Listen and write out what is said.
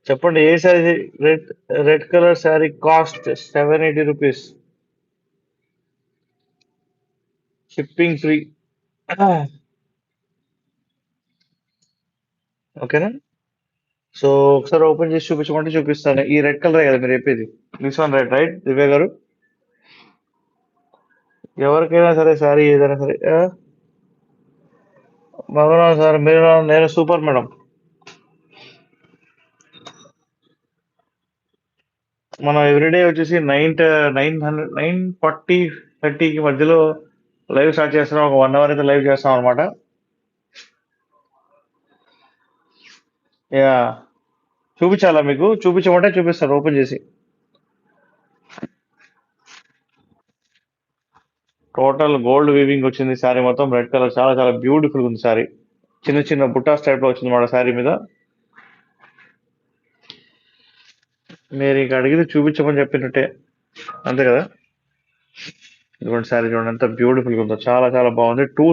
చెప్పండి ఏ sari? Red red colour sari cost 780 rupees. Shipping free. ఓకేనా? సో ఒకసారి ఓపెన్ చేసి చూపించమంటే చూపిస్తాను. ఈ రెడ్ కలర్ కదా మీరు చెప్పేది? This one red right Divya garu? ఎవరికైనా సరే శారీ ఏదైనా సరే మగవారు సార్ మీరు నేను సూపర్ మేడం. మనం ఎవ్రీడే వచ్చేసి 9:40 30కి మధ్యలో లైవ్ స్టార్ట్ చేస్తున్నాం. ఒక 1 అవర్ అయితే లైవ్ చేస్తాం అనమాట. యా చూపించాలా మీకు? చూపించమంటే చూపిస్తాను ఓపెన్ చేసి. టోటల్ గోల్డ్ వీవింగ్ వచ్చింది శారీ మొత్తం రెడ్ కలర్. చాలా చాలా బ్యూటిఫుల్ ఉంది శారీ. చిన్న చిన్న బుట్టాస్ టైప్ లో వచ్చింది మన శారీ మీద. మీరు ఇక అడిగితే చూపించమని చెప్పినట్టే, అంతే కదా? ఇటువంటి శారీ చూడండి ఎంత బ్యూటిఫుల్ గా ఉందో. చాలా చాలా బాగుంది. 2